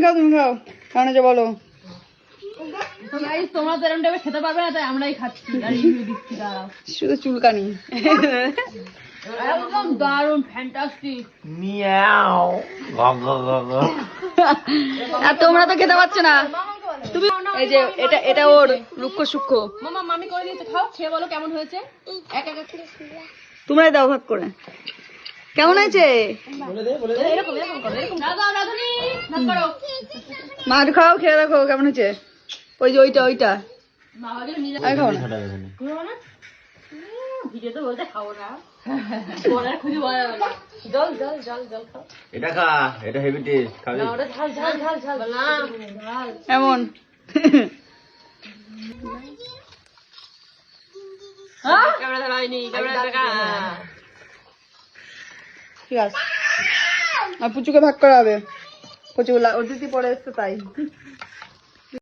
খাও কেমন হয়েছে বলো। তোমরা তো এরকম টাইপের খেতে পারবে না, তাই আমরাই খাচ্ছি আর রিভিউ দিচ্ছি। দাঁড়াও, শুধু চুলকানি। একদম দারুণ, ফ্যান্টাস্টিক। মিয়াও আর তোমরা তো খেতে পারছো না। তুমি এই যে এটা ওর রুক্ষ সূক্ষ্ম। মামা মামি করে দিয়েছে, খাও, খেয়ে বলো কেমন হয়েছে। এক এক করে তোমরাই দাও ভাগ করে। কেমন হয়েছে? এরকম এরকম করো, এরকম দাও। রাধুনি ভাগ করো। মার খাও, খেয়ে দেখো কেমন হয়েছে। ওই যে ওইটা বাবা যে নিজে আর খাও না। খাও না। ভিডিও তো বলতে খাও না, বলার খুবই ভালো লাগে। জল জল জল জল খাও। এটা খা, এটা হেভি টেস্ট খাবি। না, ওটা ঝাল ঝাল ঝাল ঝাল না, ঝাল। এমন ক্যামেরা ধরাইনি, ক্যামেরা দেখা। ঠিক আছে। আর পুচুকে ভাগ করা হবে। পুচু অতিথি পরে এসছে তাই।